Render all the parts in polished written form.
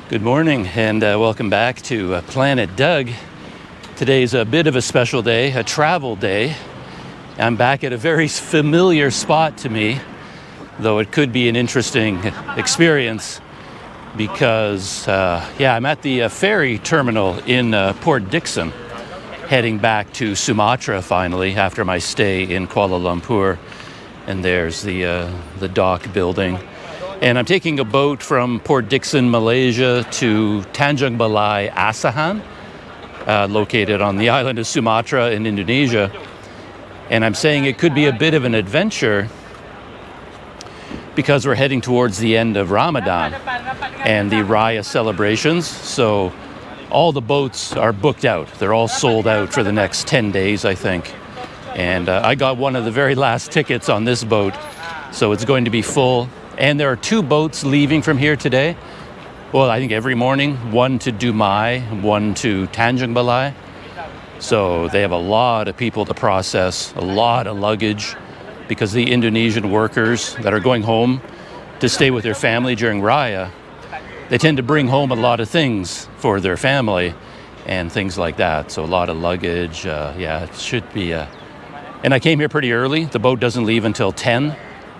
Good morning and welcome back to Planet Doug. Today's a bit of a special day, a travel day. I'm back at a very familiar spot to me, though it could be an interesting experience because, I'm at the ferry terminal in Port Dickson, heading back to Sumatra finally after my stay in Kuala Lumpur. And there's the dock building. And I'm taking a boat from Port Dickson, Malaysia to Tanjung Balai, Asahan, located on the island of Sumatra in Indonesia. And I'm saying it could be a bit of an adventure because we're heading towards the end of Ramadan and the Raya celebrations. So all the boats are booked out. They're all sold out for the next 10 days, I think. And I got one of the very last tickets on this boat, so it's going to be full. And there are two boats leaving from here today. Well, I think every morning, one to Dumai, one to Tanjung Balai. So they have a lot of people to process, a lot of luggage, because the Indonesian workers that are going home to stay with their family during Raya, they tend to bring home a lot of things for their family and things like that. So a lot of luggage, it should be. And I came here pretty early. The boat doesn't leave until 10.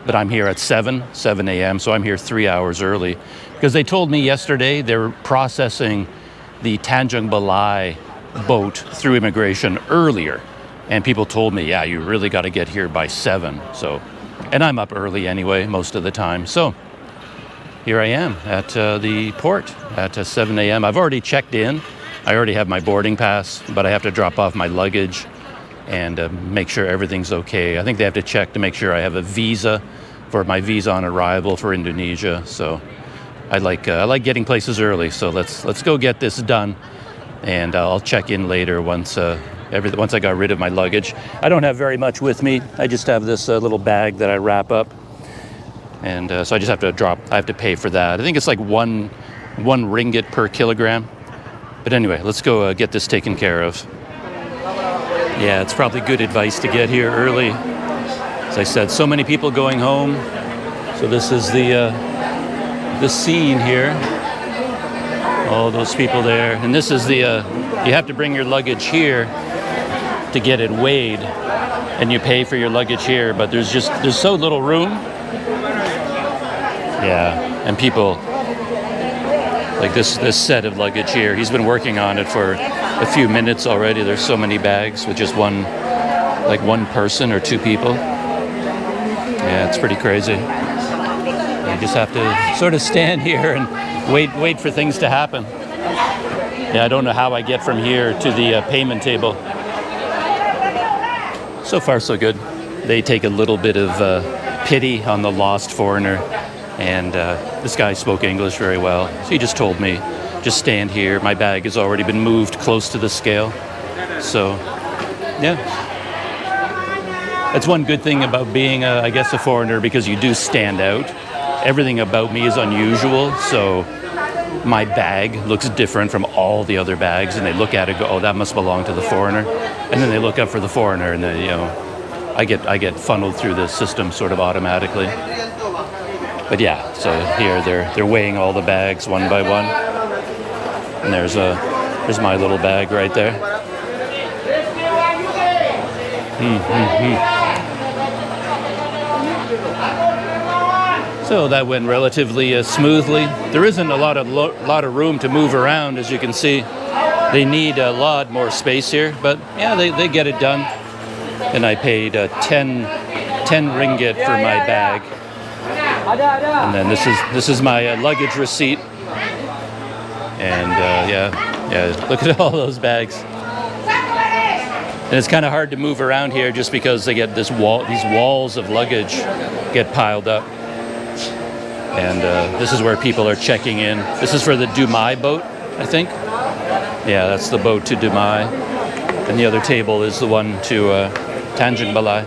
But I'm here at 7 a.m., so I'm here 3 hours early. Because they told me yesterday they were processing the Tanjung Balai boat through immigration earlier. And people told me, you really got to get here by 7. And I'm up early anyway, most of the time. So here I am at the port at 7 a.m. I've already checked in. I already have my boarding pass, but I have to drop off my luggage and make sure everything's okay. I think they have to check to make sure I have a visa for my visa on arrival for Indonesia. So I like getting places early. So let's go get this done, and I'll check in later once I got rid of my luggage. I don't have very much with me. I just have this little bag that I wrap up, and so I just have to I have to pay for that. I think it's like one ringgit per kilogram. But anyway, let's go get this taken care of. Yeah, it's probably good advice to get here early. As I said, so many people going home. So this is the scene here. All those people there. And this is you have to bring your luggage here to get it weighed. And you pay for your luggage here, but there's so little room. Yeah, and people, like this set of luggage here, he's been working on it for a few minutes already. There's so many bags with just one person or two people. Yeah, it's pretty crazy. You just have to sort of stand here and wait for things to happen. Yeah, I don't know how I get from here to the payment table. So far, so good. They take a little bit of pity on the lost foreigner, and this guy spoke English very well. So he just told me, just stand here. My bag has already been moved close to the scale. So, yeah. That's one good thing about being, I guess, a foreigner, because you do stand out. Everything about me is unusual, so my bag looks different from all the other bags, and they look at it and go, oh, that must belong to the foreigner. And then they look up for the foreigner, and then, I get funneled through the system sort of automatically. But yeah, so here they're weighing all the bags one by one. And there's my little bag right there. So that went relatively smoothly. There isn't a lot of room to move around, as you can see. They need a lot more space here, but yeah, they get it done. And I paid 10 ringgit for my bag. And then this is my luggage receipt. And look at all those bags. And it's kind of hard to move around here just because they get these walls of luggage get piled up. And this is where people are checking in. This is for the Dumai boat, I think. Yeah, that's the boat to Dumai. And the other table is the one to Tanjung Balai.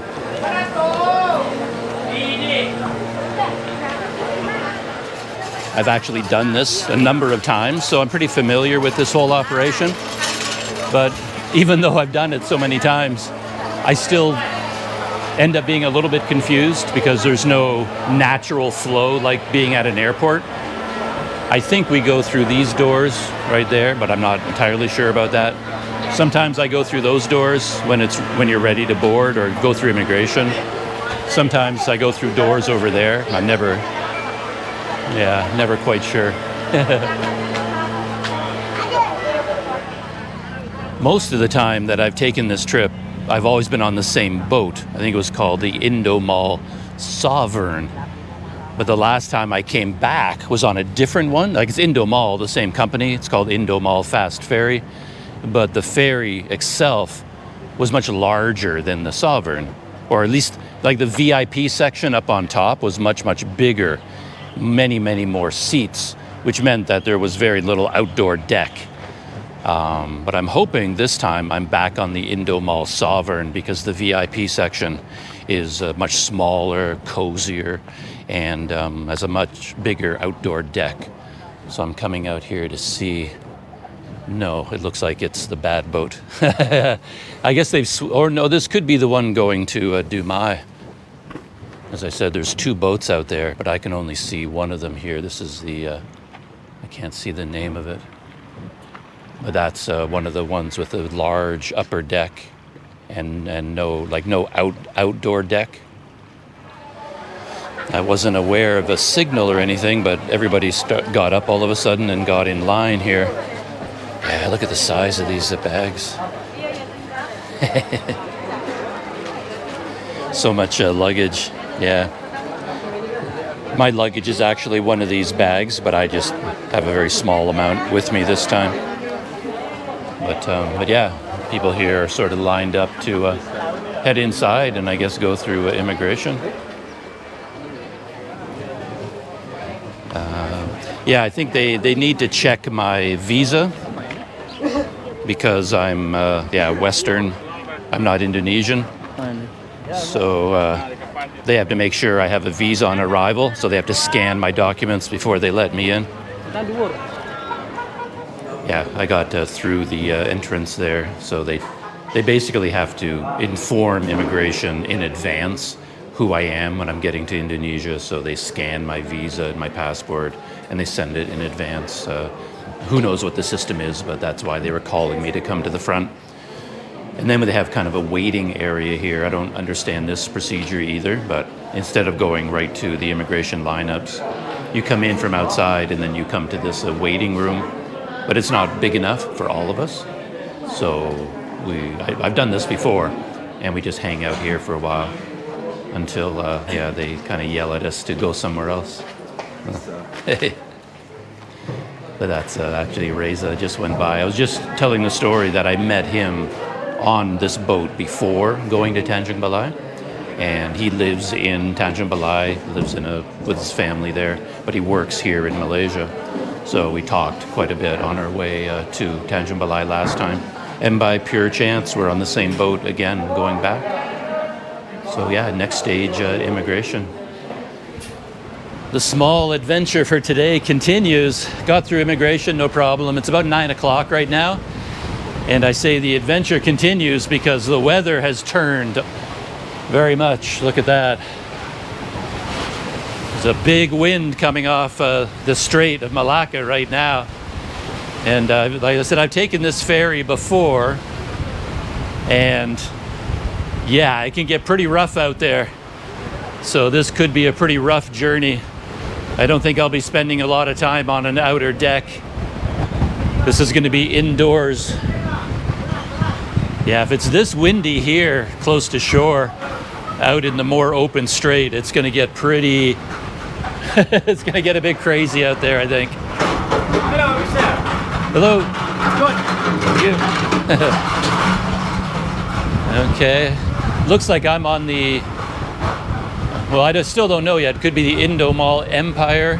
I've actually done this a number of times, so I'm pretty familiar with this whole operation. But even though I've done it so many times, I still end up being a little bit confused because there's no natural flow like being at an airport. I think we go through these doors right there, but I'm not entirely sure about that. Sometimes I go through those doors when you're ready to board or go through immigration. Sometimes I go through doors over there. I'm never quite sure. Most of the time that I've taken this trip, I've always been on the same boat. I think it was called the Mal Sovereign. But the last time I came back was on a different one. Like it's Mal, the same company. It's called Mal Fast Ferry. But the ferry itself was much larger than the Sovereign. Or at least like the VIP section up on top was much, much bigger. Many, many more seats, which meant that there was very little outdoor deck. But I'm hoping this time I'm back on the Mal Sovereign because the VIP section is much smaller, cozier, and has a much bigger outdoor deck. So I'm coming out here to see. No, it looks like it's the bad boat. I guess this could be the one going to Dumai. As I said, there's two boats out there, but I can only see one of them here. This is I can't see the name of it. But that's one of the ones with a large upper deck and no outdoor deck. I wasn't aware of a signal or anything, but everybody got up all of a sudden and got in line here. Yeah, look at the size of these bags. So much luggage. Yeah. My luggage is actually one of these bags, but I just have a very small amount with me this time. But yeah, people here are sort of lined up to head inside and I guess go through immigration. Yeah, I think they need to check my visa because I'm Western. I'm not Indonesian. So they have to make sure I have a visa on arrival. So they have to scan my documents before they let me in. Yeah, I got through the entrance there. So they basically have to inform immigration in advance who I am when I'm getting to Indonesia. So they scan my visa and my passport and they send it in advance. Who knows what the system is, but that's why they were calling me to come to the front. And then they have kind of a waiting area here. I don't understand this procedure either, but instead of going right to the immigration lineups, you come in from outside and then you come to this waiting room. But it's not big enough for all of us. So I've done this before, and we just hang out here for a while until they kind of yell at us to go somewhere else. But that's actually Reza just went by. I was just telling the story that I met him on this boat before going to Tanjung Balai, and he lives in Tanjung Balai, lives with his family there, but he works here in Malaysia. So we talked quite a bit on our way to Tanjung Balai last time, and by pure chance we're on the same boat again going back. So yeah, next stage immigration. The small adventure for today continues. Got through immigration, no problem. It's about 9 o'clock right now. And I say the adventure continues because the weather has turned very much. Look at that. There's a big wind coming off the Strait of Malacca right now. And like I said, I've taken this ferry before. And yeah, it can get pretty rough out there. So this could be a pretty rough journey. I don't think I'll be spending a lot of time on an outer deck. This is going to be indoors. Yeah, if it's this windy here, close to shore, out in the more open strait, it's going to get pretty... it's going to get a bit crazy out there, I think. Hello, sir. Hello. Good. Okay. Looks like I'm on the... Well, I still don't know yet. It could be the Indomal Empire,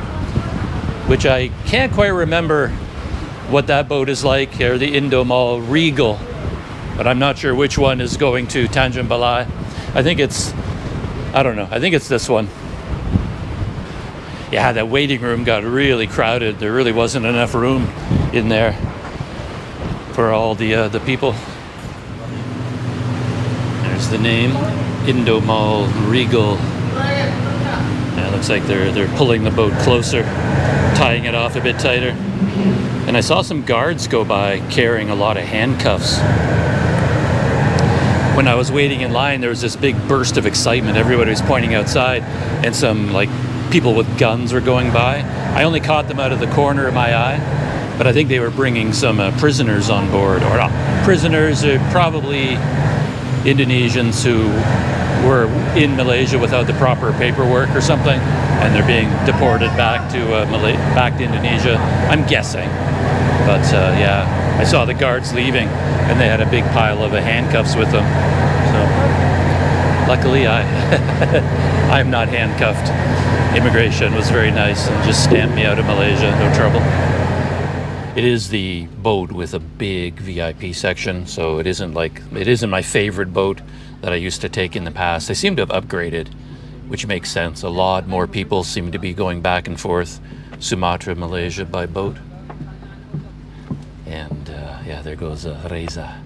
which I can't quite remember what that boat is like, or the Indomal Regal. But I'm not sure which one is going to Tanjung Balai. I think it's this one. Yeah, that waiting room got really crowded. There really wasn't enough room in there for all the people. There's the name, Indomal Regal. Yeah, it looks like they're pulling the boat closer tying it off a bit tighter. And I saw some guards go by carrying a lot of handcuffs. When I was waiting in line, there was this big burst of excitement. Everybody was pointing outside, and some like people with guns were going by. I only caught them out of the corner of my eye, but I think they were bringing some prisoners on board, or not prisoners, probably Indonesians who were in Malaysia without the proper paperwork or something, and they're being deported back to back to Indonesia. I'm guessing, but yeah, I saw the guards leaving, and they had a big pile of handcuffs with them. So luckily, I'm not handcuffed. Immigration was very nice and just stamped me out of Malaysia, no trouble. It is the boat with a big VIP section, so it isn't my favorite boat that I used to take in the past. They seem to have upgraded, which makes sense. A lot more people seem to be going back and forth Sumatra, Malaysia by boat. And yeah, there goes Reza.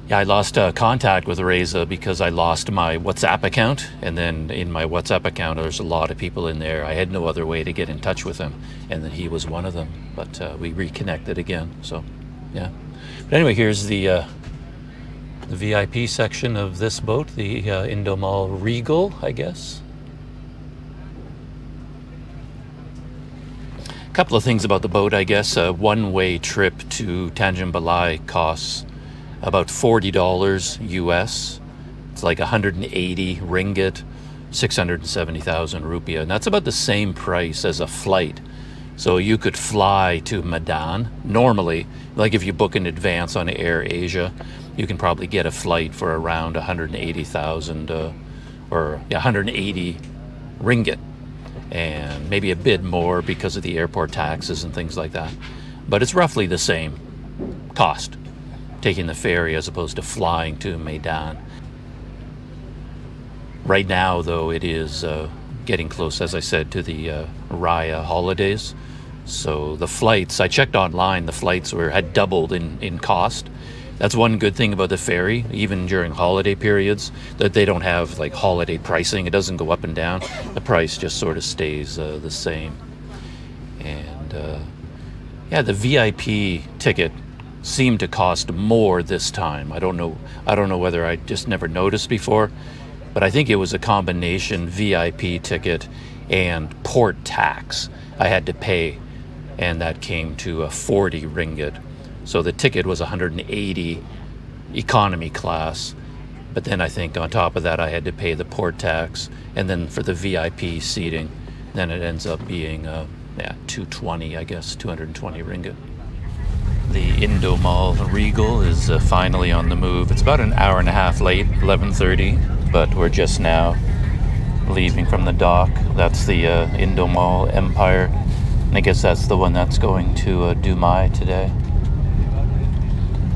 Yeah, I lost contact with Reza because I lost my WhatsApp account, and then in my WhatsApp account there's a lot of people in there. I had no other way to get in touch with him, and then he was one of them. But we reconnected again, so yeah. But anyway, here's the VIP section of this boat, the Indomal Regal, I guess. A couple of things about the boat, I guess. A one-way trip to Tanjung Balai costs about $40 US. It's like 180 ringgit, 670,000 rupiah. And that's about the same price as a flight. So you could fly to Medan. Normally, like if you book in advance on Air Asia, you can probably get a flight for around 180,000 or 180 ringgit. And maybe a bit more because of the airport taxes and things like that. But it's roughly the same cost, taking the ferry as opposed to flying to Medan. Right now, though, it is getting close, as I said, to the Raya holidays. So the flights, I checked online, the flights had doubled in cost. That's one good thing about the ferry, even during holiday periods, that they don't have like holiday pricing. It doesn't go up and down. The price just sort of stays the same. And yeah, the VIP ticket seemed to cost more this time. I don't know whether I just never noticed before, but I think it was a combination VIP ticket and port tax I had to pay, and that came to 40 ringgit. So the ticket was 180 economy class, but then I think on top of that I had to pay the port tax, and then for the VIP seating, then it ends up being 220, I guess, 220 ringgit. The Indomal Regal is finally on the move. It's about an hour and a half late, 11:30, but we're just now leaving from the dock. That's the Indomal Empire, and I guess that's the one that's going to Dumai today.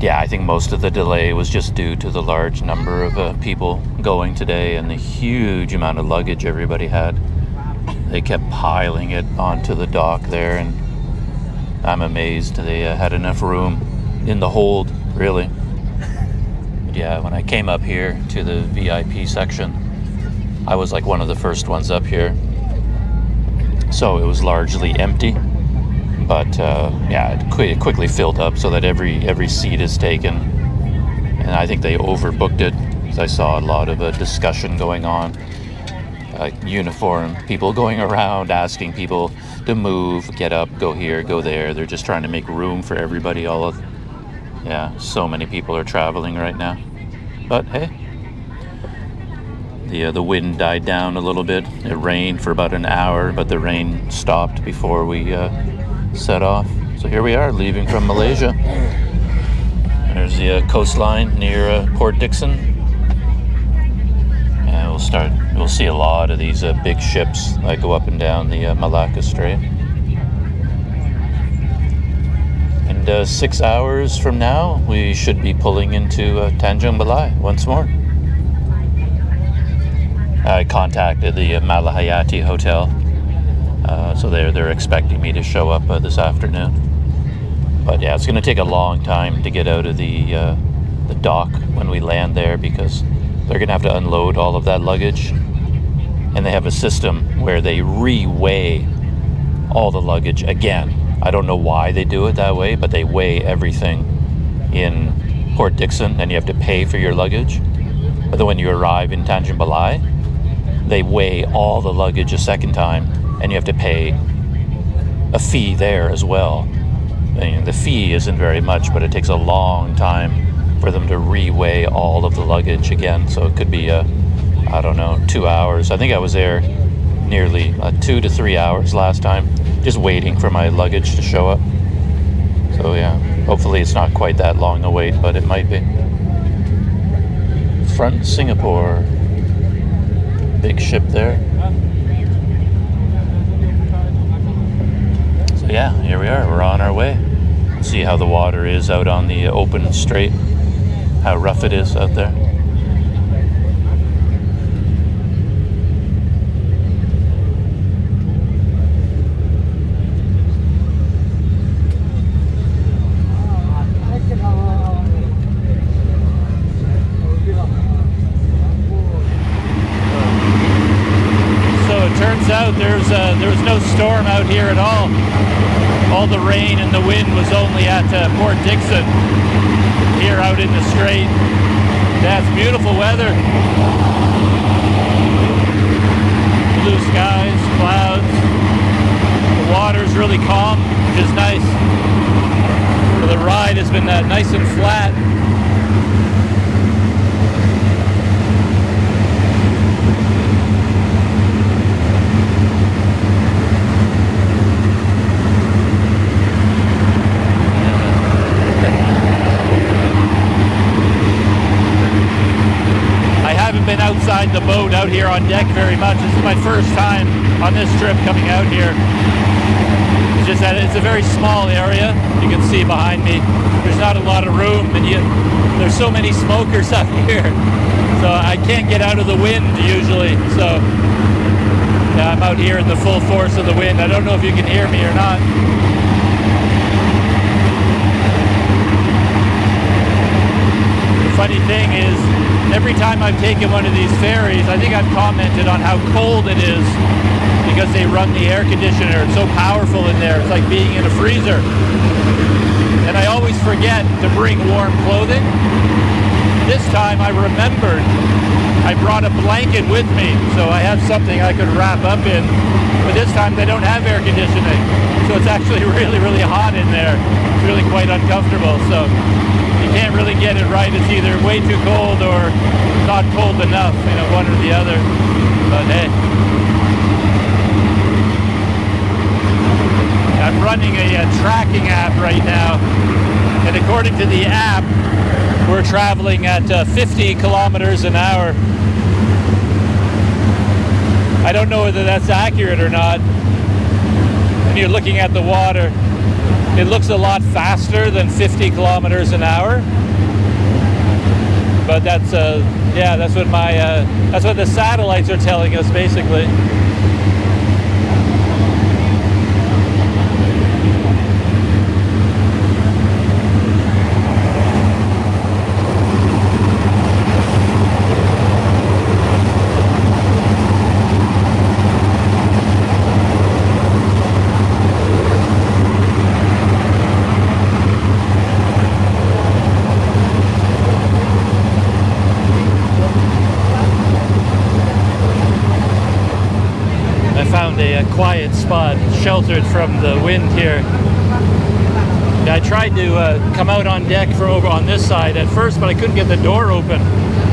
Yeah, I think most of the delay was just due to the large number of people going today and the huge amount of luggage everybody had. They kept piling it onto the dock there, and I'm amazed they had enough room in the hold, really. But yeah, when I came up here to the VIP section, I was like one of the first ones up here. So it was largely empty. But yeah, it quickly filled up so that every seat is taken. And I think they overbooked it, because I saw a lot of discussion going on. Uniform people going around asking people to move, get up, go here, go there. They're just trying to make room for everybody. Yeah, so many people are traveling right now. But hey, the wind died down a little bit. It rained for about an hour, but the rain stopped before we set off. So here we are, leaving from Malaysia. There's the coastline near Port Dickson, and we'll see a lot of these big ships that go up and down the Malacca Strait. And 6 hours from now, we should be pulling into Tanjung Balai once more. I contacted the Malahayati Hotel. So they're expecting me to show up this afternoon. But yeah, it's going to take a long time to get out of the dock when we land there, because they're going to have to unload all of that luggage. And they have a system where they re-weigh all the luggage again. I don't know why they do it that way, but they weigh everything in Port Dickson, and you have to pay for your luggage. But then when you arrive in Tanjung Balai, they weigh all the luggage a second time, and you have to pay a fee there as well. And the fee isn't very much, but it takes a long time for them to re-weigh all of the luggage again. So it could be, 2 hours. I think I was there nearly 2 to 3 hours last time, just waiting for my luggage to show up. So yeah, hopefully it's not quite that long a wait, but it might be. Front Singapore. Big ship there. So yeah, here we are. We're on our way. See how the water is out on the open strait. How rough it is out there. There was no storm out here at all. All the rain and the wind was only at Port Dickson, here out in the strait. That's beautiful weather. Blue skies, clouds. The water's really calm, which is nice. So the ride has been nice and flat. Been outside the boat out here on deck very much. This is my first time on this trip coming out here. It's just that it's a very small area. You can see behind me there's not a lot of room, and there's so many smokers up here, so I can't get out of the wind usually. So yeah, I'm out here in the full force of the wind. I don't know if you can hear me or not. The funny thing is, every time I've taken one of these ferries, I think I've commented on how cold it is because they run the air conditioner. It's so powerful in there. It's like being in a freezer. And I always forget to bring warm clothing. This time I remembered. I brought a blanket with me, so I have something I could wrap up in. But this time they don't have air conditioning. So it's actually really, really hot in there. It's really quite uncomfortable. So you can't really get it right. It's either way too cold or not cold enough, one or the other. But hey. I'm running a tracking app right now, and according to the app, we're traveling at 50 kilometers an hour. I don't know whether that's accurate or not. When you're looking at the water, it looks a lot faster than 50 kilometers an hour. But that's what the satellites are telling us, basically. A quiet spot, sheltered from the wind here. I tried to come out on deck from over on this side at first, but I couldn't get the door open.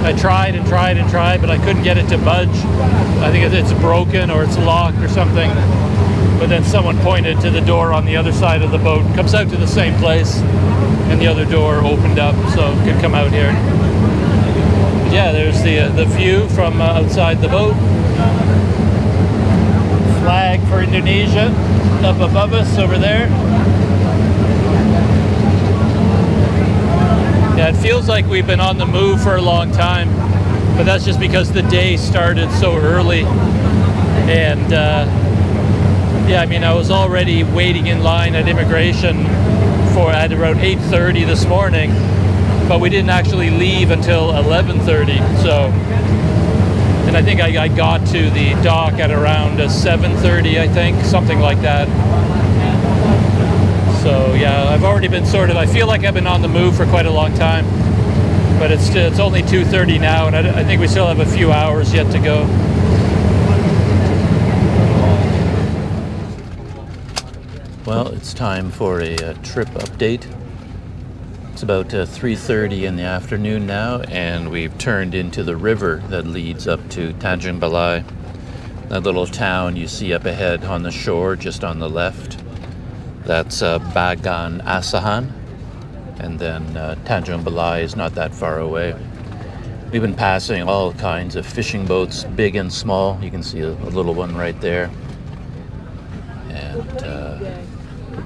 I tried and tried and tried, but I couldn't get it to budge. I think it's broken or it's locked or something. But then someone pointed to the door on the other side of the boat. It comes out to the same place, and the other door opened up, so it could come out here. But yeah, there's the view from outside the boat. Flag for Indonesia up above us over there. Yeah, it feels like we've been on the move for a long time, but that's just because the day started so early. And I was already waiting in line at immigration at around 8:30 this morning, but we didn't actually leave until 11:30. So And I think I got to the dock at around 7:30, I think, something like that. So yeah, I've already been I feel like I've been on the move for quite a long time. But it's only 2:30 now, and I think we still have a few hours yet to go. Well, it's time for a trip update. It's about 3:30 in the afternoon now, and we've turned into the river that leads up to Tanjung Balai. That little town you see up ahead on the shore, just on the left. That's Bagan Asahan. And then Tanjung Balai is not that far away. We've been passing all kinds of fishing boats, big and small. You can see a little one right there. And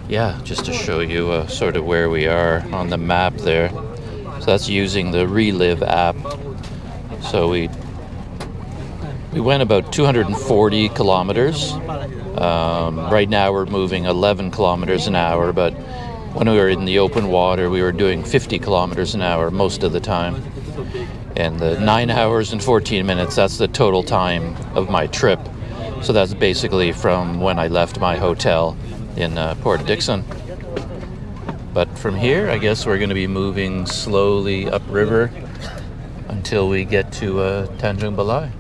yeah, just to show you sort of where we are on the map there. So that's using the Relive app. So we went about 240 kilometers. Right now we're moving 11 kilometers an hour, but when we were in the open water, we were doing 50 kilometers an hour most of the time. And the 9 hours and 14 minutes, that's the total time of my trip. So that's basically from when I left my hotel in Port Dickson. But from here, I guess we're going to be moving slowly upriver until we get to Tanjung Balai.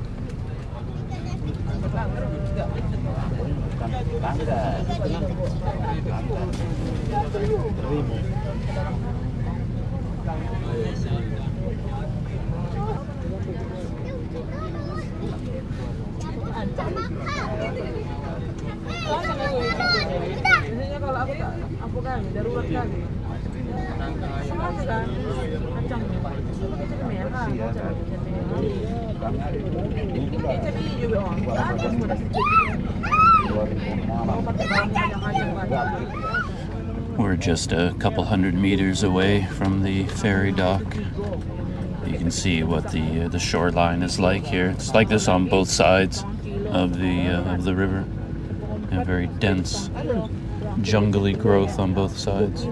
We're just a couple hundred meters away from the ferry dock. You can see what the shoreline is like here. It's like this on both sides of the river. A very dense, jungly growth on both sides.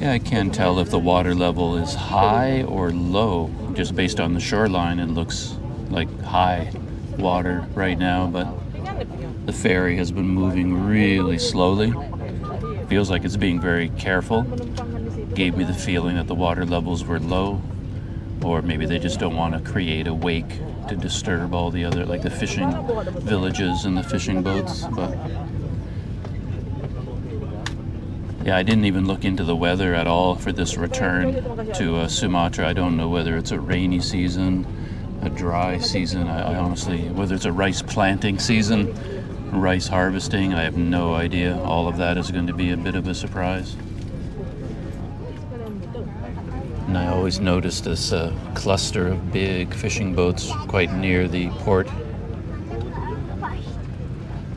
Yeah, I can't tell if the water level is high or low. Just based on the shoreline, it looks like high water right now, but the ferry has been moving really slowly. Feels like it's being very careful. Gave me the feeling that the water levels were low, or maybe they just don't want to create a wake to disturb all the other, like the fishing villages and the fishing boats. But yeah, I didn't even look into the weather at all for this return to Sumatra. I don't know whether it's a rainy season, a dry season. I honestly, whether it's a rice planting season, rice harvesting, I have no idea. All of that is going to be a bit of a surprise. And I always notice this cluster of big fishing boats quite near the port.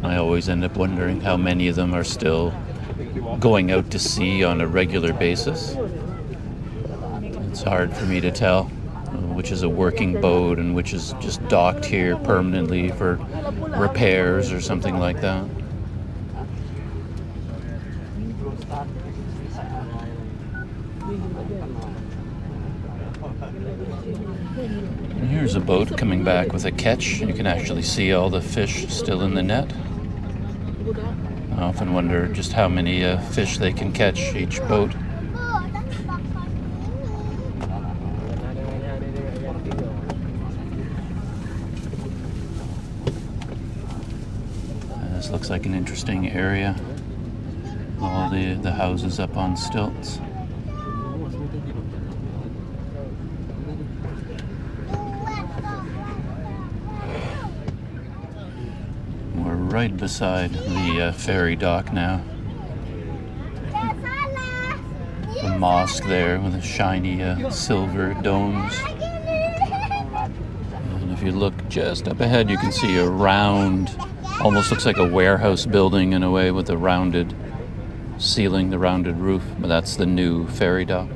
I always end up wondering how many of them are still going out to sea on a regular basis. It's hard for me to tell which is a working boat and which is just docked here permanently for repairs or something like that. And here's a boat coming back with a catch. You can actually see all the fish still in the net. I often wonder just how many fish they can catch each boat. This looks like an interesting area. All the houses up on stilts. We're right beside the ferry dock now. A mosque there with the shiny silver domes. And if you look just up ahead, you can see a round, almost looks like a warehouse building in a way, with the rounded ceiling, the rounded roof. But that's the new ferry dock.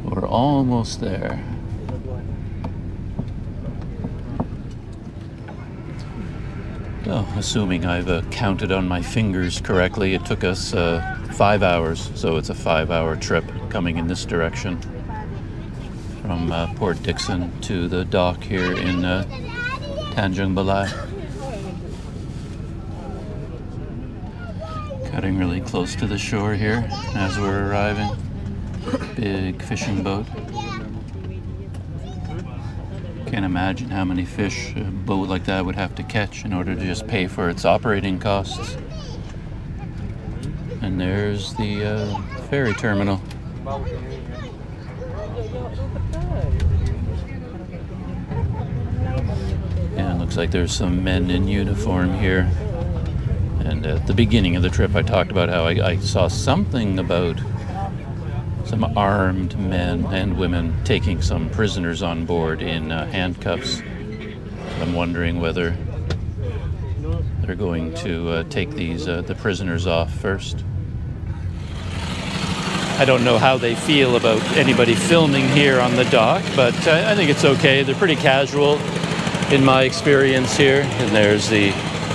We're almost there. Oh, assuming I've counted on my fingers correctly, it took us 5 hours, so it's a 5-hour trip coming in this direction from Port Dickson to the dock here in Tanjung Balai. Cutting really close to the shore here as we're arriving. Big fishing boat. Can't imagine how many fish a boat like that would have to catch in order to just pay for its operating costs. And there's the ferry terminal. Yeah, it looks like there's some men in uniform here. And at the beginning of the trip, I talked about how I saw something about some armed men and women taking some prisoners on board in handcuffs. I'm wondering whether they're going to take the prisoners off first. I don't know how they feel about anybody filming here on the dock, but I think it's okay. They're pretty casual in my experience here. And there's the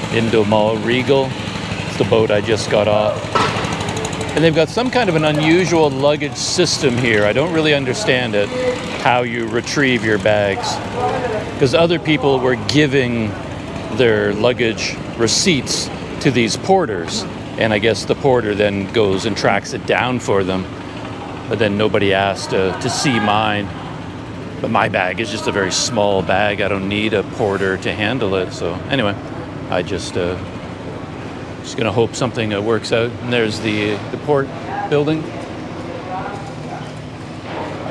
Indomal Regal. It's the boat I just got off. And they've got some kind of an unusual luggage system here. I don't really understand it, how you retrieve your bags. Because other people were giving their luggage receipts to these porters. And I guess the porter then goes and tracks it down for them. But then nobody asked to see mine. But my bag is just a very small bag. I don't need a porter to handle it. So anyway, I just gonna hope something works out. And there's the port building.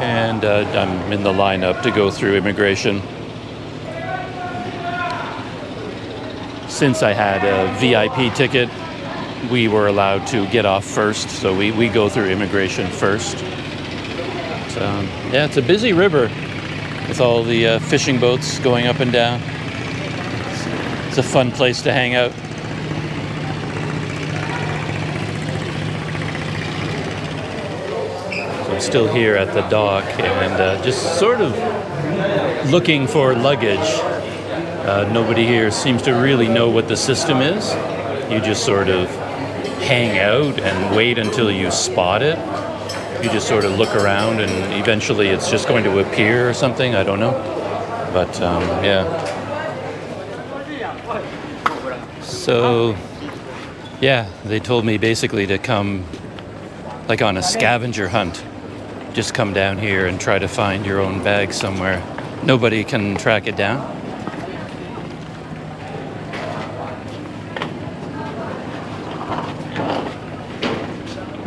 And I'm in the lineup to go through immigration. Since I had a VIP ticket, we were allowed to get off first, so we go through immigration first. But, yeah, it's a busy river with all the fishing boats going up and down. It's a fun place to hang out. So I'm still here at the dock and just sort of looking for luggage. Nobody here seems to really know what the system is. You just sort of hang out and wait until you spot it. You just sort of look around and eventually it's just going to appear or something. I don't know. But yeah. So yeah, they told me basically to come like on a scavenger hunt. Just come down here and try to find your own bag somewhere. Nobody can track it down.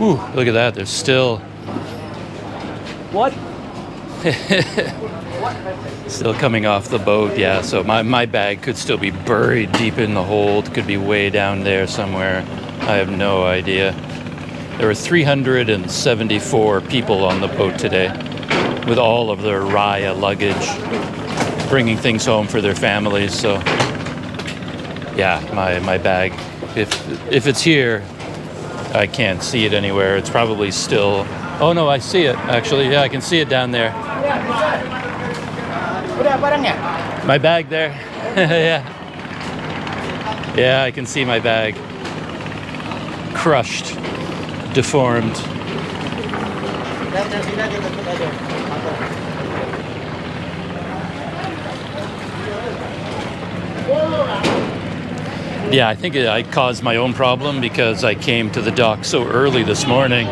Ooh, look at that. There's still... What? Still coming off the boat, yeah. So my bag could still be buried deep in the hold. Could be way down there somewhere. I have no idea. There were 374 people on the boat today with all of their Raya luggage, bringing things home for their families. So, yeah, my bag, if it's here, I can't see it anywhere. It's probably still... Oh, no, I see it, actually. Yeah, I can see it down there. My bag there. Yeah. Yeah, I can see my bag. Crushed. Deformed. Yeah, I think I caused my own problem because I came to the dock so early this morning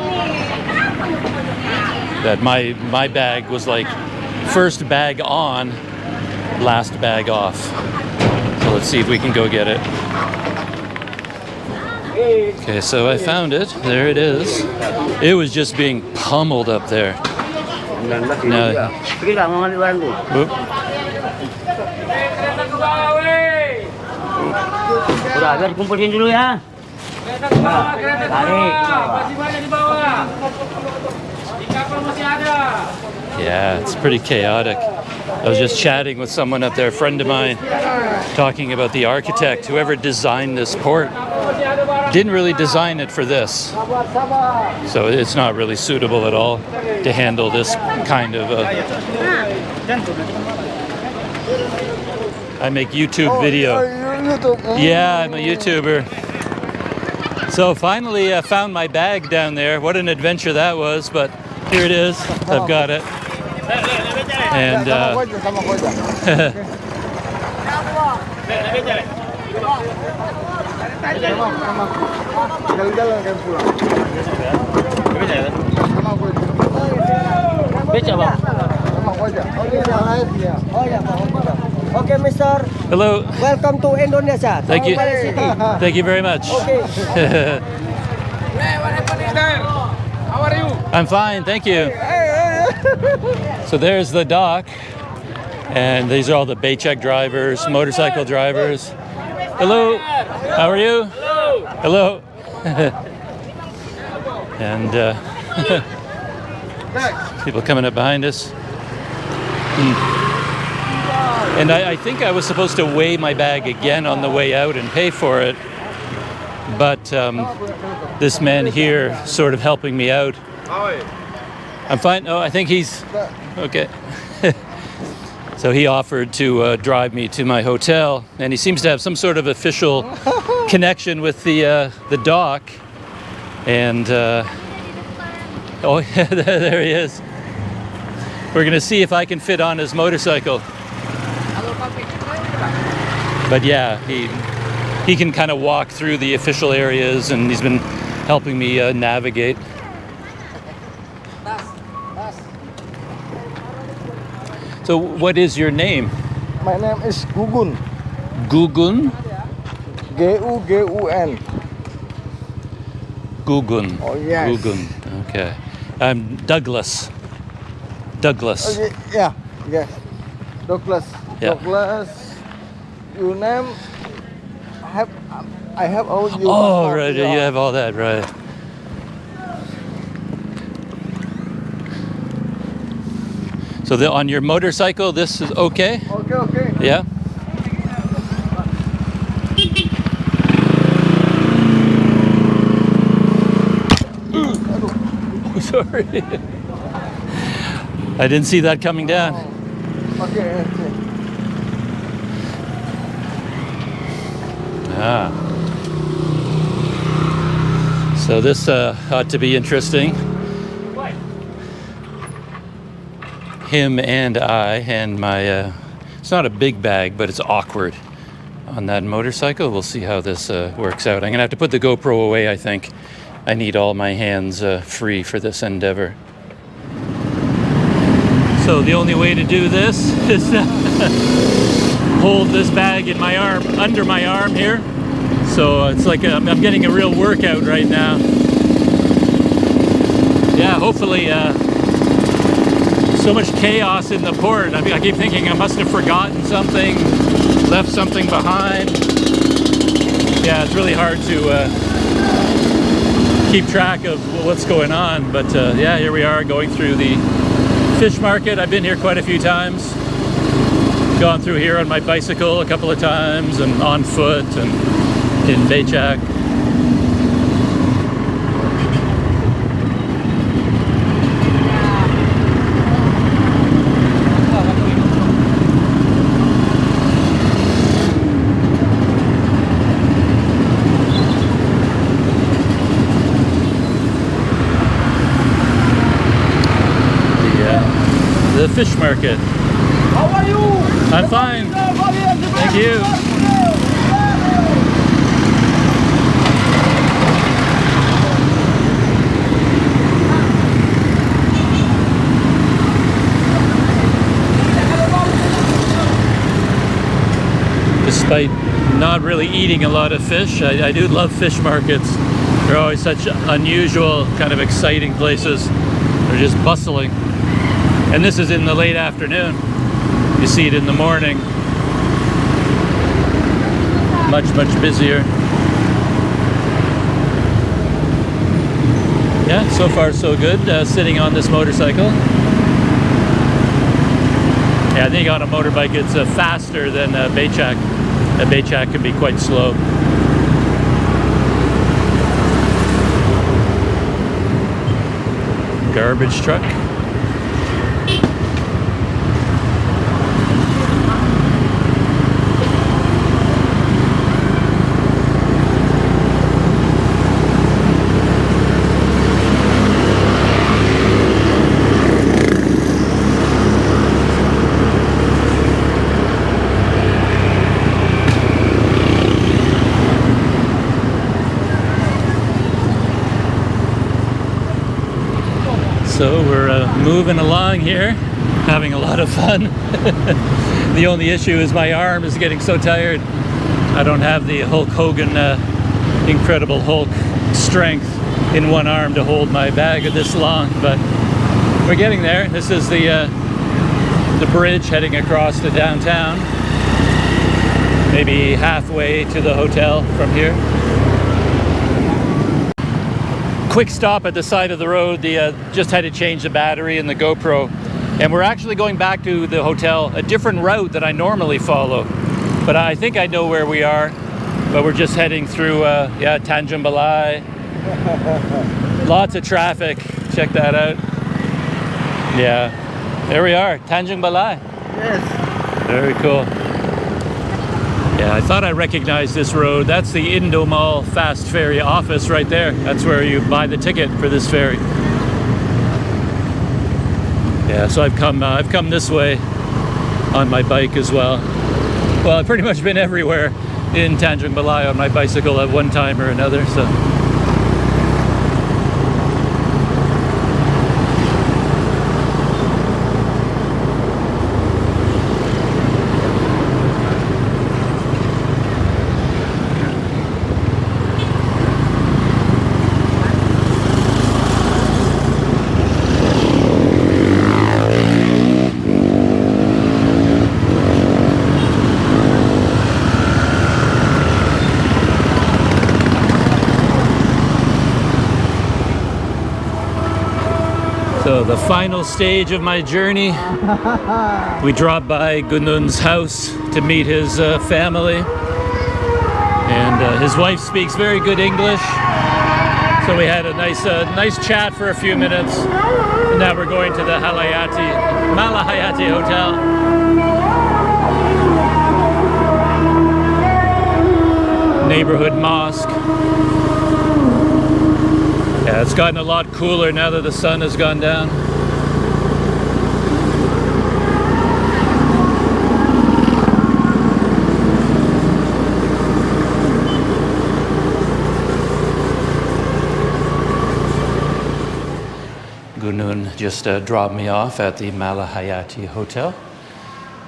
that my bag was like first bag on, last bag off. So let's see if we can go get it. Okay, so I found it. There it is. It was just being pummeled up there. Now, whoop. Udah, biar kumpulin dulu ya. Tarik. Yeah, it's pretty chaotic. I was just chatting with someone up there, a friend of mine, talking about the architect, whoever designed this port. Didn't really design it for this. So it's not really suitable at all to handle this kind of I make YouTube video. Yeah, I'm a YouTuber. So finally I found my bag down there. What an adventure that was, but here it is. I've got it. And Sama ko aja. Sama. Jalan-jalan kan pulang. Sama ko aja. Beca bang. Sama ko aja. Oh, ini yang lain ya. Oh ya bang. Okay, Mister. hello, Welcome to Indonesia. Thank you. Tanjung Balai City. thank you very much. Okay. How are you? I'm fine, thank you. So there's the dock, and these are all the Baycheck drivers, motorcycle drivers. Hello, how are you? Hello. And people coming up behind us. And I think I was supposed to weigh my bag again on the way out and pay for it, but this man here sort of helping me out. I'm fine. Oh, I think he's okay. So he offered to drive me to my hotel, and he seems to have some sort of official connection with the dock. And oh, yeah, there he is. We're gonna see if I can fit on his motorcycle. But yeah, he can kind of walk through the official areas, and he's been helping me navigate. So what is your name? My name is Gunun. Gunun? Gun. Gunun. Oh, yes. Gunun. Okay. I'm Douglas. Douglas. Okay, yeah, yes. Douglas. Yeah. Douglas. Your name? I have all your Oh, passport, right. yeah. You have all that, right. So on your motorcycle, this is okay? Okay. Yeah? Sorry. I didn't see that coming down. Okay. Ah. So this ought to be interesting. Him and I and my, it's not a big bag, but it's awkward on that motorcycle. We'll see how this works out. I'm gonna have to put the GoPro away, I think. I need all my hands free for this endeavor. So the only way to do this is to hold this bag in my arm, under my arm here. So it's like I'm getting a real workout right now. Yeah, hopefully, so much chaos in the port. I keep thinking I must have forgotten something, left something behind. Yeah, it's really hard to keep track of what's going on. But yeah, here we are going through the fish market. I've been here quite a few times. Gone through here on my bicycle a couple of times, and on foot, and in Baycheck. The fish market. How are you? I'm fine. Thank you. Despite not really eating a lot of fish, I do love fish markets. They're always such unusual, kind of exciting places. They're just bustling. And this is in the late afternoon. You see it in the morning. Much, much busier. Yeah, so far so good, sitting on this motorcycle. Yeah, I think on a motorbike it's faster than a Baycheck. A Baycheck can be quite slow. Garbage truck. So we're moving along here, having a lot of fun. The only issue is my arm is getting so tired. I don't have the Hulk Hogan Incredible Hulk strength in one arm to hold my bag this long, but we're getting there. This is the bridge heading across to downtown, maybe halfway to the hotel from here. Quick stop at the side of the road. Just had to change the battery in the GoPro, and we're actually going back to the hotel, a different route that I normally follow, but I think I know where we are. But we're just heading through Tanjung Balai. Lots of traffic. Check that out. Yeah, there we are, Tanjung Balai. Yes. Very cool. Yeah, I thought I recognized this road. That's the Indo Mall Fast Ferry office right there. That's where you buy the ticket for this ferry. Yeah, so I've come this way on my bike as well. Well, I've pretty much been everywhere in Tanjung Balai on my bicycle at one time or another. So. So the final stage of my journey, we dropped by Gunun's house to meet his family, and his wife speaks very good English, so we had a nice chat for a few minutes, and now we're going to the Malahayati Hotel. Neighborhood mosque. Yeah, it's gotten a lot cooler now that the sun has gone down. Gunun just dropped me off at the Malahayati Hotel.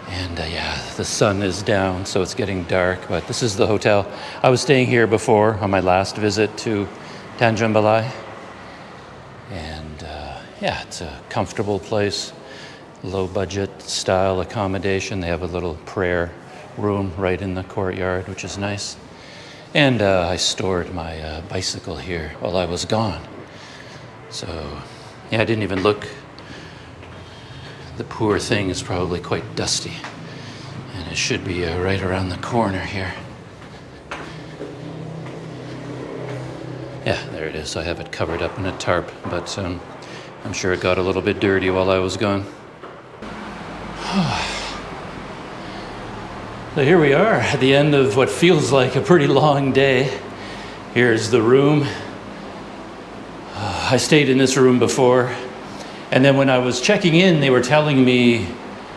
And yeah, the sun is down, so it's getting dark, but this is the hotel. I was staying here before on my last visit to Tanjung Balai. And yeah, it's a comfortable place, low budget style accommodation. They have a little prayer room right in the courtyard, which is nice. And I stored my bicycle here while I was gone. So yeah, I didn't even look. The poor thing is probably quite dusty, and it should be right around the corner here. Yeah, there it is. I have it covered up in a tarp, but I'm sure it got a little bit dirty while I was gone. So here we are at the end of what feels like a pretty long day. Here's the room. I stayed in this room before, and then when I was checking in, they were telling me,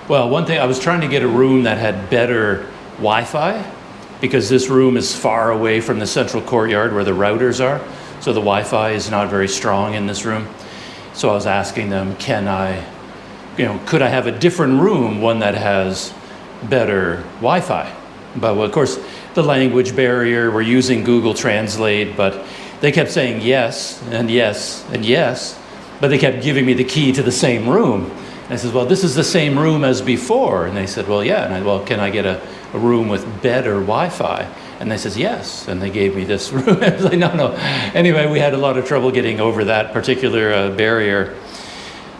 well, one thing, I was trying to get a room that had better Wi-Fi, because this room is far away from the central courtyard where the routers are. So the Wi-Fi is not very strong in this room. So I was asking them, could I have a different room, one that has better Wi-Fi? But well, of course, the language barrier, we're using Google Translate, but they kept saying yes, and yes, and yes, but they kept giving me the key to the same room. And I said, well, this is the same room as before. And they said, well, yeah. And I, well, can I get a room with better Wi-Fi? And they said, yes. And they gave me this room. I was like, no. Anyway, we had a lot of trouble getting over that particular barrier.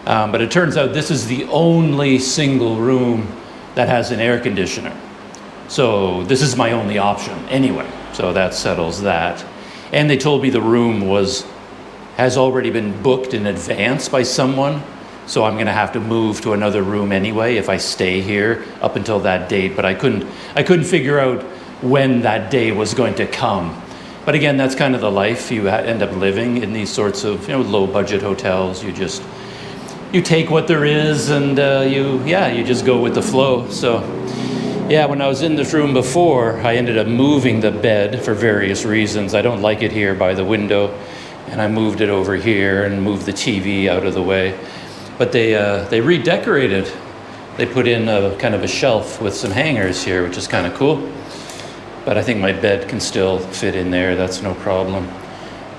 But it turns out this is the only single room that has an air conditioner. So this is my only option anyway. So that settles that. And they told me the room has already been booked in advance by someone. So I'm gonna have to move to another room anyway if I stay here up until that date. But I couldn't figure out when that day was going to come. But again, that's kind of the life you end up living in these sorts of low budget hotels. You take what there is, and you just go with the flow. So yeah, when I was in this room before, I ended up moving the bed for various reasons. I don't like it here by the window. and I moved it over here and moved the TV out of the way. But they redecorated. They put in a kind of a shelf with some hangers here, which is kind of cool. But I think my bed can still fit in there. That's no problem.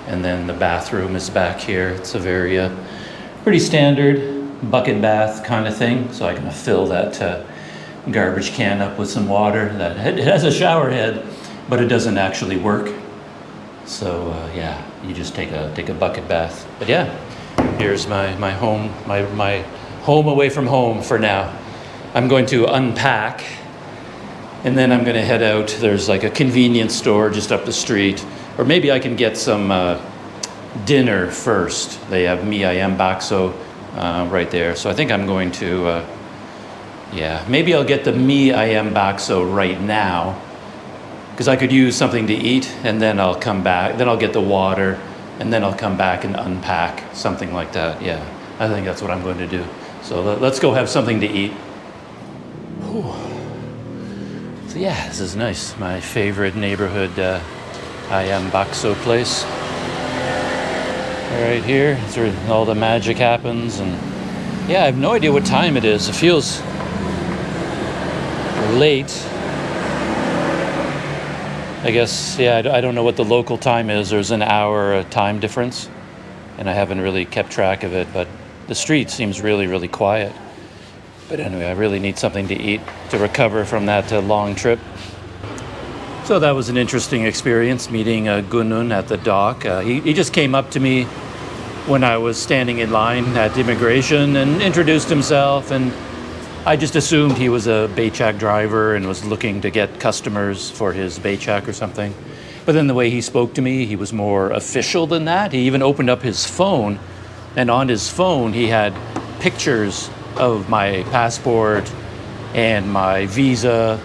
And then the bathroom is back here. It's a very pretty standard bucket bath kind of thing. So I can fill that garbage can up with some water. It has a shower head, but it doesn't actually work. So yeah, you just take a bucket bath. But yeah, here's my home, my home away from home for now. I'm going to unpack, and then I'm going to head out. There's like a convenience store just up the street, or maybe I can get some dinner first. They have mie ayam bakso right there. So I think I'm going to, yeah, maybe I'll get the mie ayam bakso right now, because I could use something to eat, and then I'll come back. Then I'll get the water, and then I'll come back and unpack, something like that. Yeah, I think that's what I'm going to do. So let's go have something to eat. Whew. So yeah, this is nice. My favorite neighborhood ayam bakso place. Right here, it's where all the magic happens. And yeah, I have no idea what time it is. It feels late. I guess, yeah, I don't know what the local time is. There's an hour time difference, and I haven't really kept track of it, but the street seems really, really quiet. But anyway, I really need something to eat to recover from that long trip. So that was an interesting experience, meeting Gunun at the dock. He just came up to me when I was standing in line at immigration and introduced himself, and I just assumed he was a Becak driver and was looking to get customers for his Becak or something. But then the way he spoke to me, he was more official than that. He even opened up his phone, and on his phone he had pictures of my passport and my visa,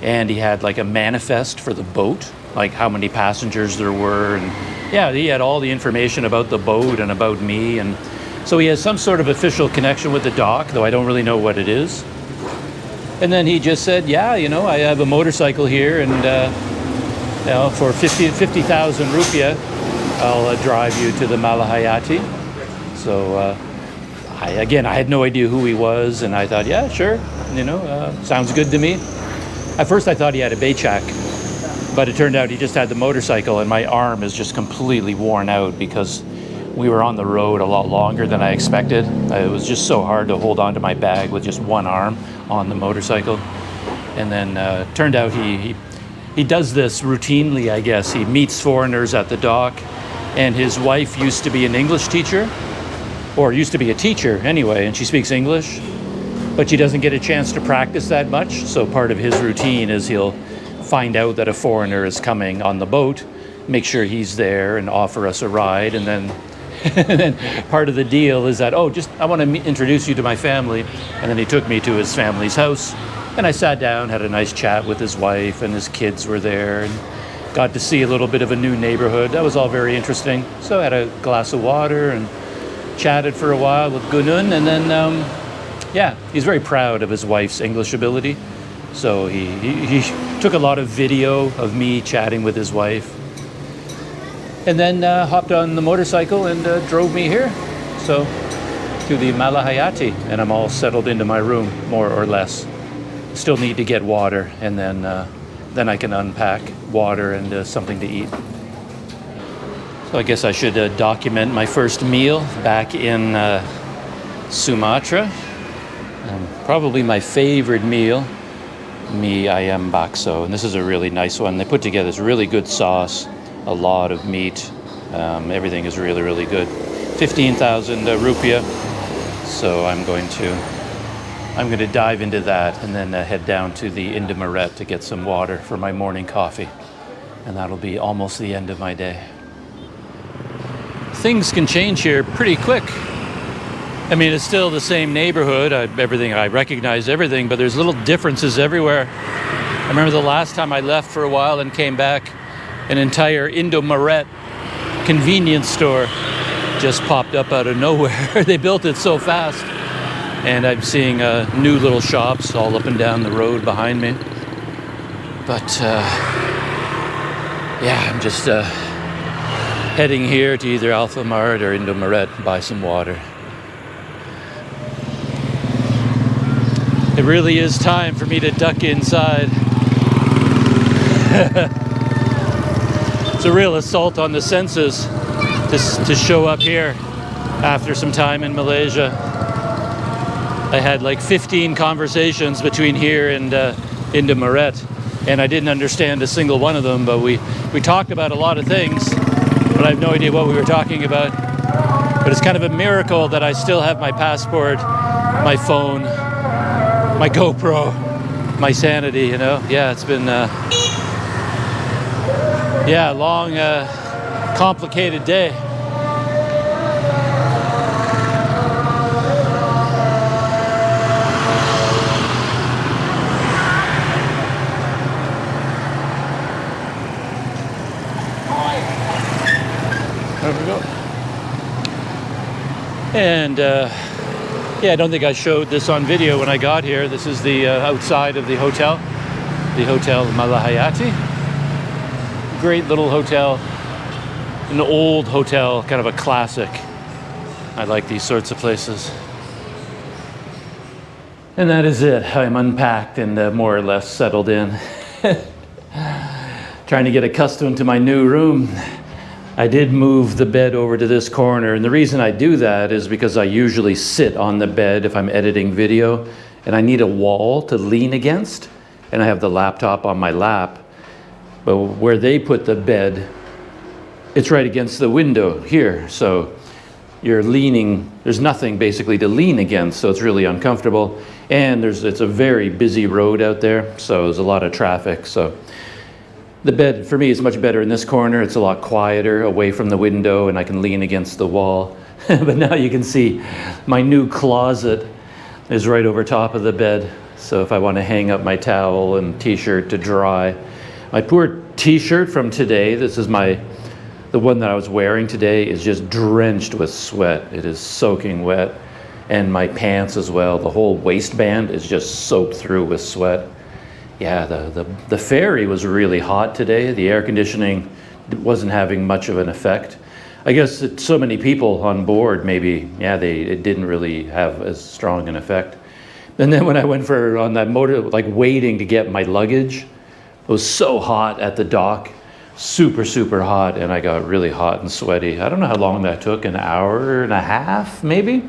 and he had like a manifest for the boat, like how many passengers there were, and yeah, he had all the information about the boat and about me, and so he has some sort of official connection with the dock, though I don't really know what it is. And then he just said, yeah, you know, I have a motorcycle here, and you know, for 50,000 rupiah, I'll drive you to the Malahayati. So I had no idea who he was, and I thought, yeah, sure, you know, sounds good to me. At first I thought he had a Becak, but it turned out he just had the motorcycle, and my arm is just completely worn out because we were on the road a lot longer than I expected. It was just so hard to hold on to my bag with just one arm on the motorcycle. And then turned out he does this routinely, I guess. He meets foreigners at the dock, and his wife used to be an English teacher, or used to be a teacher anyway, and she speaks English, but she doesn't get a chance to practice that much. So part of his routine is he'll find out that a foreigner is coming on the boat, make sure he's there and offer us a ride, and then and then part of the deal is that, I want to introduce you to my family. And then he took me to his family's house, and I sat down, had a nice chat with his wife, and his kids were there, and got to see a little bit of a new neighborhood. That was all very interesting. So I had a glass of water and chatted for a while with Gunun, and then yeah, he's very proud of his wife's English ability. So he took a lot of video of me chatting with his wife, and then hopped on the motorcycle and drove me here, so to the Malahayati, and I'm all settled into my room, more or less. Still need to get water, and then I can unpack water and something to eat. So I guess I should document my first meal back in Sumatra. Probably my favorite meal, mie ayam bakso, and this is a really nice one. They put together this really good sauce, a lot of meat. Everything is really, really good. 15,000 rupiah. So I'm going to dive into that, and then head down to the Indomaret to get some water for my morning coffee, and that'll be almost the end of my day. Things can change here pretty quick. I mean, it's still the same neighborhood. I recognize everything, but there's little differences everywhere. I remember the last time I left for a while and came back, an entire Indomaret convenience store just popped up out of nowhere. They built it so fast. And I'm seeing new little shops all up and down the road behind me. But yeah, I'm just heading here to either Alphamart or Indomaret to buy some water. It really is time for me to duck inside. It's a real assault on the senses to show up here after some time in Malaysia. I had like 15 conversations between here and Indomaret, and I didn't understand a single one of them, but we talked about a lot of things, but I have no idea what we were talking about. But it's kind of a miracle that I still have my passport, my phone, my GoPro, my sanity, you know? Yeah, it's been a long, complicated day. There we go. And I don't think I showed this on video when I got here. This is the outside of the Hotel Malahayati. Great little hotel, an old hotel, kind of a classic. I like these sorts of places. And that is it. I'm unpacked and more or less settled in. Trying to get accustomed to my new room. I did move the bed over to this corner, and the reason I do that is because I usually sit on the bed if I'm editing video, and I need a wall to lean against, and I have the laptop on my lap. But where they put the bed, it's right against the window here, so you're leaning, there's nothing basically to lean against, so it's really uncomfortable. And it's a very busy road out there, so there's a lot of traffic, so the bed for me is much better in this corner. It's a lot quieter, away from the window, and I can lean against the wall. But now you can see my new closet is right over top of the bed. So if I want to hang up my towel and t-shirt to dry. My poor t-shirt from today, this is the one that I was wearing today, is just drenched with sweat. It is soaking wet. And my pants as well. The whole waistband is just soaked through with sweat. Yeah, the ferry was really hot today. The air conditioning wasn't having much of an effect. I guess so many people on board, maybe, it didn't really have as strong an effect. And then when I went on that motor, like waiting to get my luggage, it was so hot at the dock, super, super hot, and I got really hot and sweaty. I don't know how long that took, an hour and a half, maybe?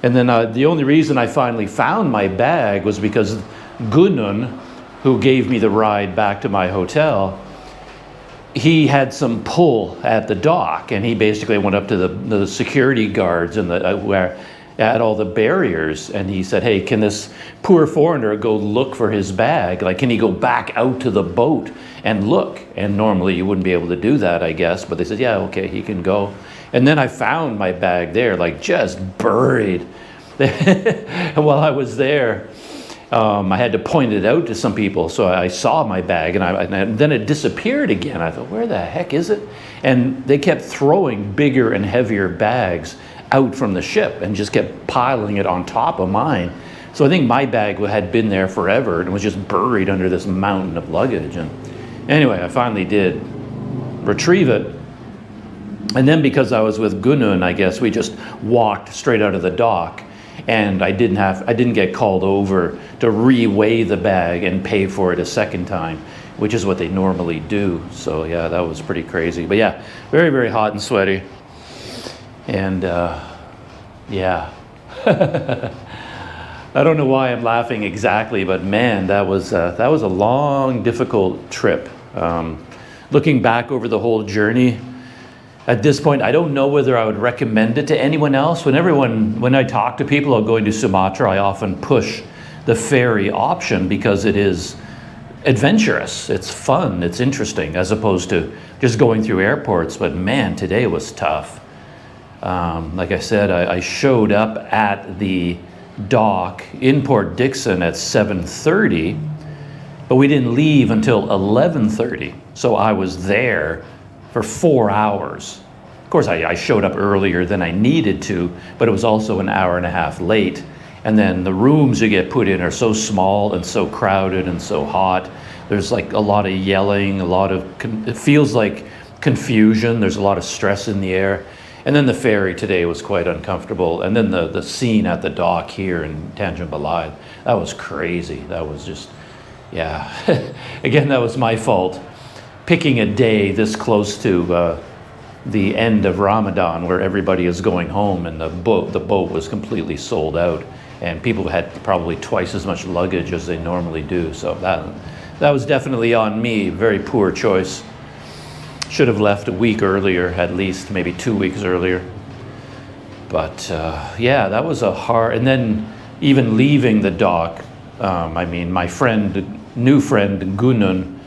And then the only reason I finally found my bag was because Gunun, who gave me the ride back to my hotel, he had some pull at the dock, and he basically went up to the security guards and where at all the barriers, and he said, hey, can this poor foreigner go look for his bag? Like, can he go back out to the boat and look? And normally you wouldn't be able to do that, I guess, but they said, yeah, okay, he can go. And then I found my bag there, like just buried. And while I was there, I had to point it out to some people, so I saw my bag, and then it disappeared again. I thought, where the heck is it? And they kept throwing bigger and heavier bags out from the ship and just kept piling it on top of mine. So I think my bag had been there forever and was just buried under this mountain of luggage. And anyway, I finally did retrieve it. And then because I was with Gunun, I guess, we just walked straight out of the dock. And I didn't get called over to reweigh the bag and pay for it a second time, which is what they normally do. So yeah, that was pretty crazy. But yeah, very, very hot and sweaty. And yeah, I don't know why I'm laughing exactly, but man, that was a long, difficult trip. Looking back over the whole journey, at this point, I don't know whether I would recommend it to anyone else. When I talk to people about going to Sumatra, I often push the ferry option because it is adventurous, it's fun, it's interesting, as opposed to just going through airports. But man, today was tough. Like I said, I showed up at the dock in Port Dickson at 7:30, but we didn't leave until 11:30. So I was there for 4 hours. Of course, I showed up earlier than I needed to, but it was also an hour and a half late. And then the rooms you get put in are so small and so crowded and so hot. There's like a lot of yelling, it feels like confusion. There's a lot of stress in the air. And then the ferry today was quite uncomfortable. And then the scene at the dock here in Tanjung Balai, that was crazy. That was just, yeah. Again, that was my fault. Picking a day this close to the end of Ramadan where everybody is going home, and the boat was completely sold out. And people had probably twice as much luggage as they normally do. So that was definitely on me. Very poor choice. Should have left a week earlier, at least, maybe 2 weeks earlier. But yeah, that was a hard, and then even leaving the dock, I mean, my new friend, Gunun,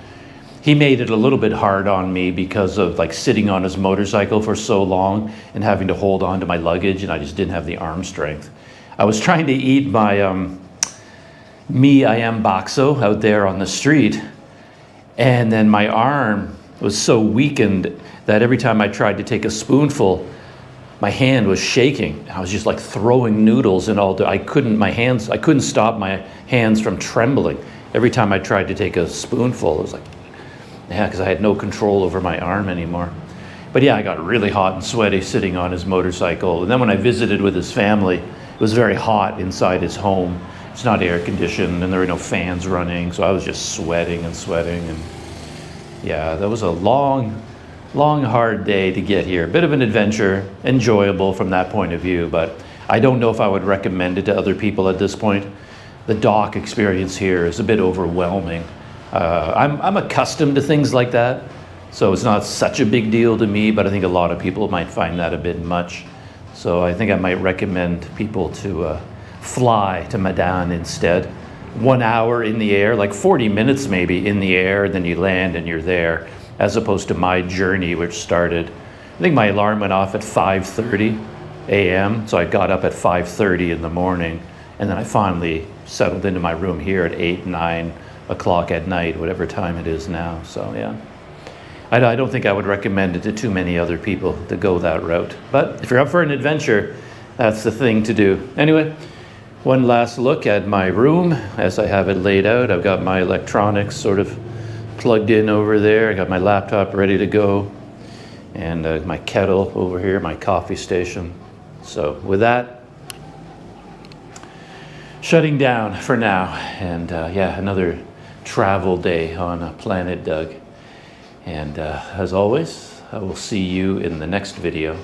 he made it a little bit hard on me because of like sitting on his motorcycle for so long and having to hold on to my luggage, and I just didn't have the arm strength. I was trying to eat my mie ayam bakso out there on the street, and then my arm was so weakened that every time I tried to take a spoonful, my hand was shaking. I was just like throwing noodles and all. I couldn't stop my hands from trembling. Every time I tried to take a spoonful, it was like, yeah, because I had no control over my arm anymore. But yeah, I got really hot and sweaty sitting on his motorcycle. And then when I visited with his family, it was very hot inside his home. It's not air conditioned and there were no fans running. So I was just sweating and sweating. And yeah, that was a long, hard day to get here. A bit of an adventure, enjoyable from that point of view, but I don't know if I would recommend it to other people at this point. The dock experience here is a bit overwhelming. I'm accustomed to things like that, so it's not such a big deal to me, but I think a lot of people might find that a bit much. So I think I might recommend people to fly to Medan instead. 1 hour in the air, like 40 minutes maybe in the air, and then you land and you're there, as opposed to my journey, which started, I think my alarm went off at 5:30 a.m. So I got up at 5:30 in the morning, and then I finally settled into my room here at 8, 9 o'clock at night, whatever time it is now. So yeah, I don't think I would recommend it to too many other people to go that route. But if you're up for an adventure, that's the thing to do. Anyway, one last look at my room as I have it laid out. I've got my electronics sort of plugged in over there. I got my laptop ready to go, and my kettle over here, my coffee station. So with that, shutting down for now. And yeah, another travel day on Planet Doug. And as always, I will see you in the next video.